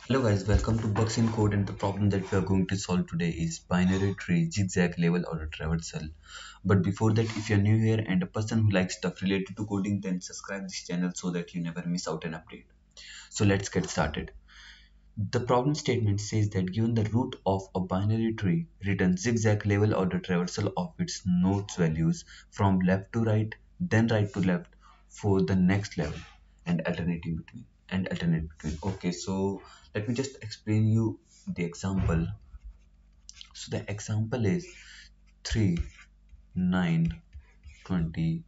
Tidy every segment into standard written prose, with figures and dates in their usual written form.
Hello guys, welcome to Bugs in Code, and the problem that we are going to solve today is binary tree, zigzag, level or traversal. But before that, if you're new here and a person who likes stuff related to coding, then subscribe this channel so that you never miss out an update. So let's get started. The problem statement says that given the root of a binary tree, return zigzag, level or the traversal of its nodes values from left to right, then right to left for the next level and alternate between. Okay, so let me just explain you the example. So the example is 3, 9, 20,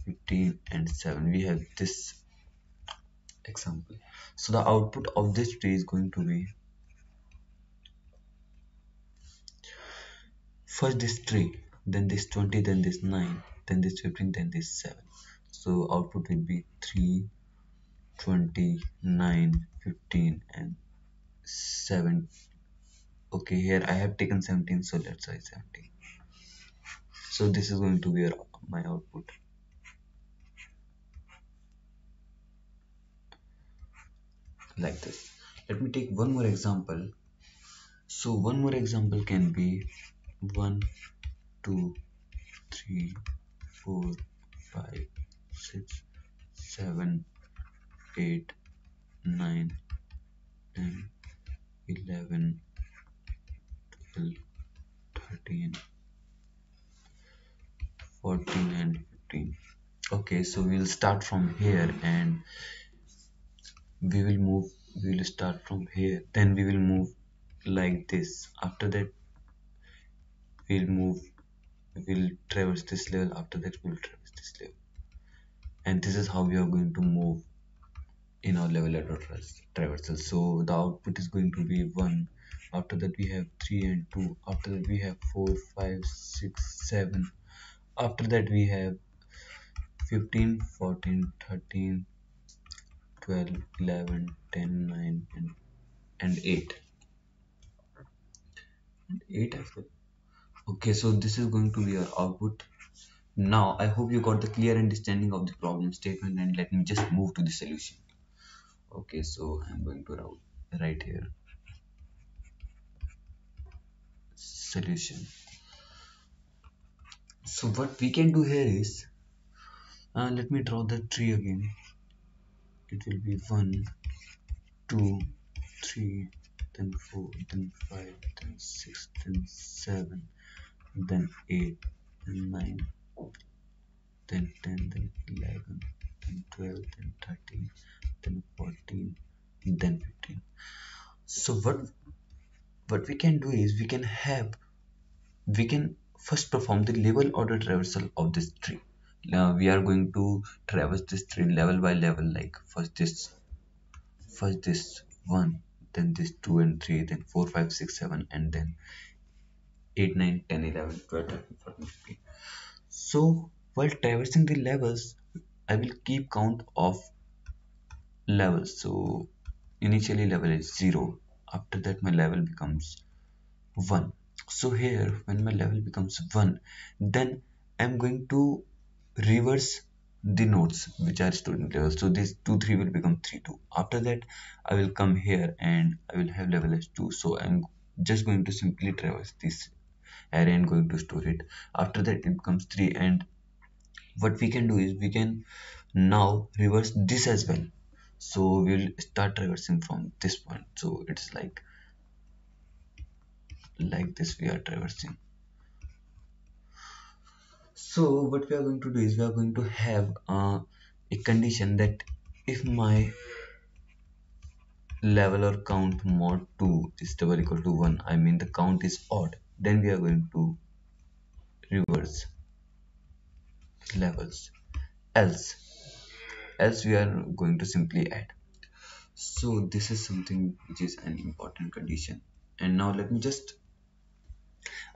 15 and 7. We have this example. So the output of this tree is going to be first this 3, then this 20, then this 9, then this 15, then this 7. So output will be 3, 20, 9, 15 and 7. Okay, here I have taken 17, so let's say 17. So this is going to be my output like this. Let me take one more example. So one more example can be 1, 2, 3, 4, 5, 6, 7, 8, 9, 10, 11, 12, 13, 14 and 15. Okay, so we'll start from here and we will start from here, then we will move like this. After that we'll move, we'll traverse this level. After that we'll traverse this level, and this is how we are going to move in our level at traversal. So the output is going to be 1. After that we have 3 and 2. After that we have 4, 5, 6, 7. After that we have 15, 14, 13, 12, 11, 10, 9 and 8 and 8 as well. Okay, so this is going to be our output. Now I hope you got the clear understanding of the problem statement, and let me just move to the solution. Okay, so I'm going to write here solution. So what we can do here is, let me draw the tree again. It will be 1, 2, 3, then 4, then 5, then 6, then 7, then 8, then 9, then 10, then 11, then 12, then 13, then 14, then 15. So what we can do is we can first perform the level order traversal of this tree. Now we are going to traverse this tree level by level, like first this 1, then this 2 and 3, then 4, 5, 6, 7, and then 8, 9, 10, 11, 12, 13, 14, 15. So while traversing the levels, I will keep count of levels. So initially level is 0. After that my level becomes 1. So here when my level becomes 1, then I'm going to reverse the nodes which are stored in level. So this 2, 3 will become 3, 2. After that I will come here and I will have level as 2. So I'm just going to simply traverse this array and going to store it. After that it becomes 3, and what we can do is we can now reverse this as well. So we'll start traversing from this point. So it's like this we are traversing. So what we are going to do is we are going to have a condition that if my level or count mod 2 is double equal to 1, I mean the count is odd, then we are going to reverse levels. Else we are going to simply add. So this is something which is an important condition. And now let me just,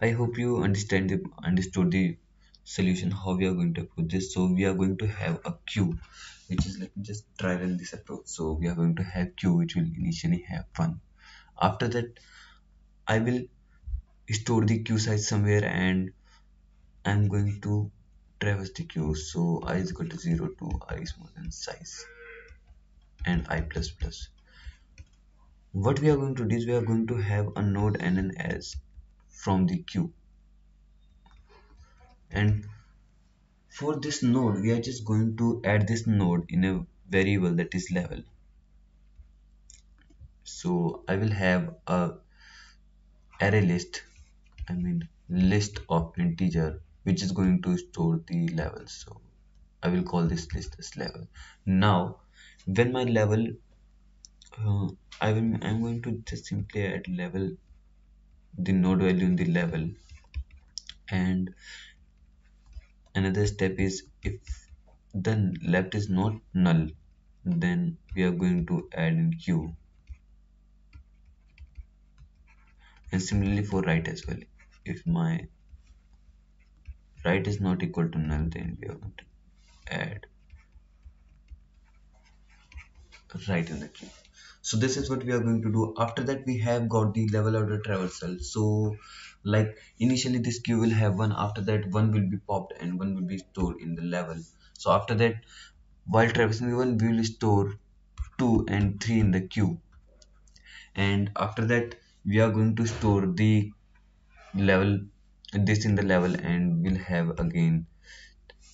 I hope you understood the solution, how we are going to approach this. So we are going to have a queue, which is, let me just try run this approach. So we are going to have queue which will initially have 1. After that I will store the queue size somewhere, and I'm going to traverse the queue. So I is equal to 0 to I is more than size and I plus plus. What we are going to do is we are going to have a node and an edge from the queue, and for this node we are just going to add this node in a variable that is level. So I will have a array list, I mean list of integer, which is going to store the level. So I will call this list as level. Now when my level uh, I'm going to just simply add level, the node value in the level. And another step is, if the left is not null, then we are going to add in queue, and similarly for right as well. If my right is not equal to null, then we are going to add right in the queue. So this is what we are going to do. After that we have got the level order traversal. So like initially this queue will have one, after that one will be popped and one will be stored in the level. So after that, while traversing the one, we will store 2 and 3 in the queue, and after that we are going to store the level, this in the level, and we'll have again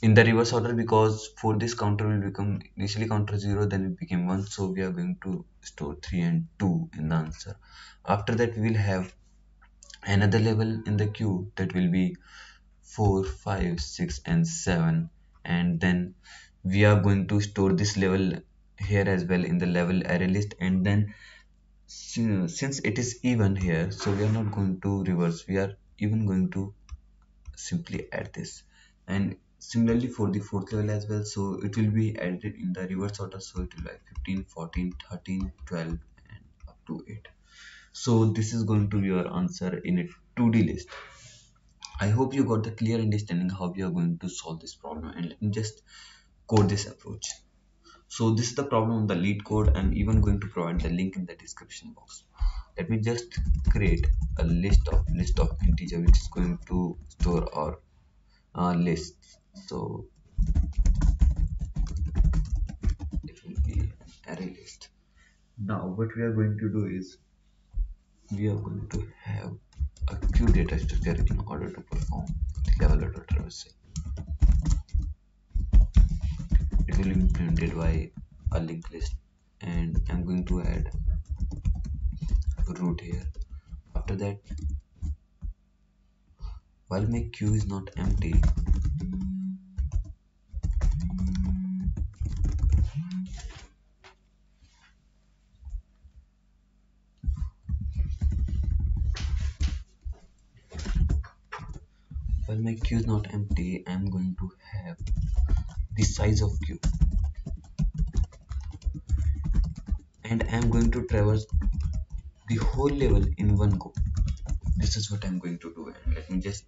in the reverse order, because for this counter will become initially counter 0, then it became 1, so we are going to store 3 and 2 in the answer. After that we will have another level in the queue that will be 4, 5, 6 and 7, and then we are going to store this level here as well in the level array list. And then since it is even here, so we are not going to reverse, we are even going to simply add this. And similarly for the fourth level as well, so it will be added in the reverse order, so it will be like 15, 14, 13, 12 and up to 8. So this is going to be your answer in a 2D list. I hope you got the clear understanding how we are going to solve this problem, and let me just code this approach. So this is the problem on the LeetCode. I'm even going to provide the link in the description box. Let me just create a list of integer which is going to store our lists. So it will be an array list. Now what we are going to do is we are going to have a queue data structure in order to perform the level order traversal. It will be implemented by a linked list, and I'm going to add root here. After that, while my queue is not empty, I'm going to have the size of queue, and I'm going to traverse the whole level in one go. This is what I'm going to do, and let me just,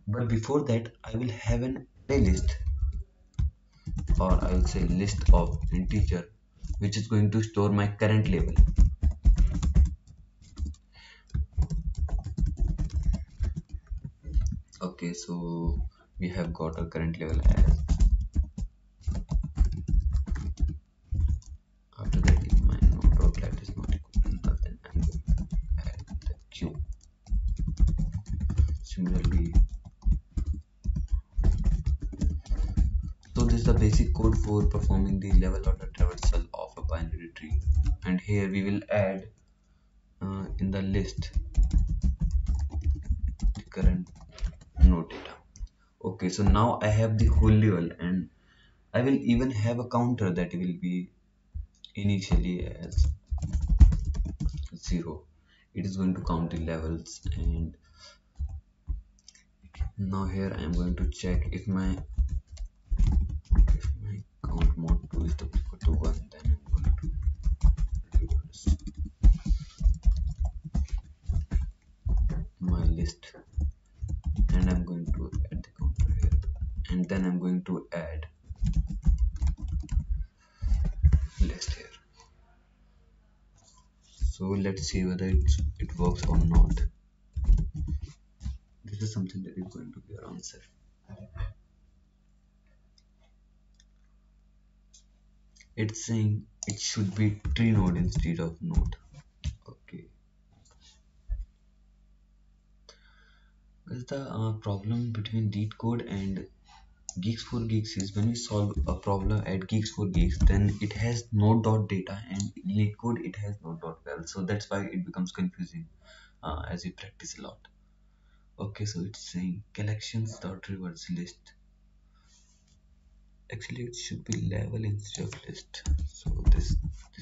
but before that I will have an array list, or I will say list of integer, which is going to store my current level. Okay, so we have got our current level as, after that if my node.left is not equal to null, then I'm going to add the queue. Similarly, so this is the basic code for performing the level order traversal of a binary tree, and here we will add in the list the current node data. Okay, so now I have the whole level, and I will even have a counter that will be initially as 0. It is going to count the levels, and now here I am going to check if my count mode 2 is equal to 1, then I'm going to reverse my list, and I'm going to add the counter here, and then I'm going to add list here. So let's see whether it works or not. This is something that is going to be our answer. It's saying it should be tree node instead of node. Okay, because the problem between LeetCode and Geeks for Geeks is when we solve a problem at Geeks for Geeks, then it has node dot data, and in LeetCode it has node dot val. So that's why it becomes confusing as we practice a lot. Okay, so it's saying collections dot reverse list. Actually, it should be level instead of list. So this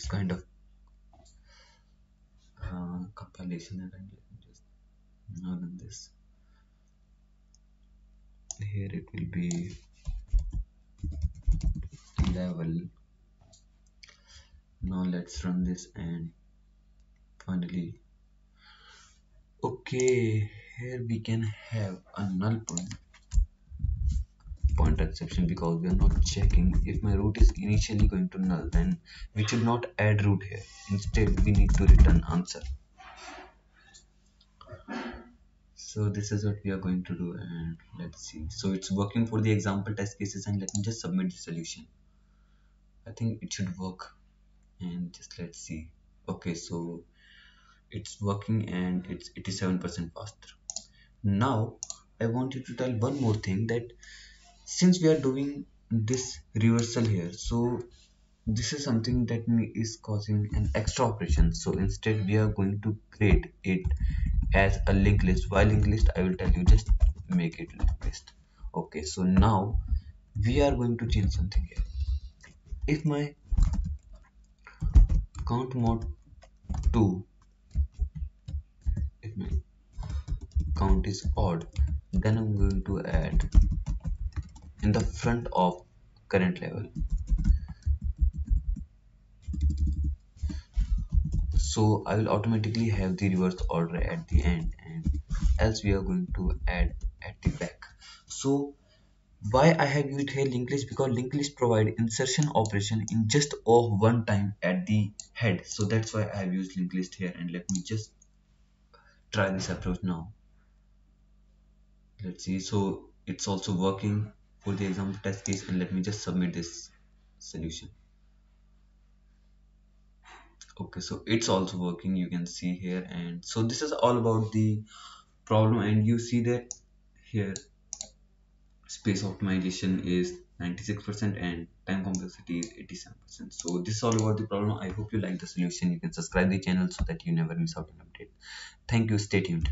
kind of compilation, and let me just run this. Here it will be level. Now let's run this, and finally, okay, here we can have a null pointer exception, because we are not checking if my root is initially going to null, then we should not add root here. Instead, we need to return answer. So this is what we are going to do, and let's see. So it's working for the example test cases, and let me just submit the solution. I think it should work, and just let's see. Okay, so it's working and it's 87% faster. Now I want you to tell one more thing, that since we are doing this reversal here, so this is something that is causing an extra operation. So instead we are going to create it as a linked list. Why linked list? I will tell you, just make it linked list. Okay, so now we are going to change something here. If my count mod 2, if my count is odd, then I'm going to add in the front of current level. So I will automatically have the reverse order at the end, and else we are going to add at the back. So why I have used here linked list? Because linked list provide insertion operation in just of one time at the head. So that's why I have used linked list here, and let me just try this approach now. Let's see. So it's also working for the example test case, and let me just submit this solution. Okay, so it's also working, you can see here. And so this is all about the problem, and you see that here space optimization is 96% and time complexity is 87%. So this is all about the problem. I hope you like the solution. You can subscribe the channel so that you never miss out an update. Thank you, stay tuned.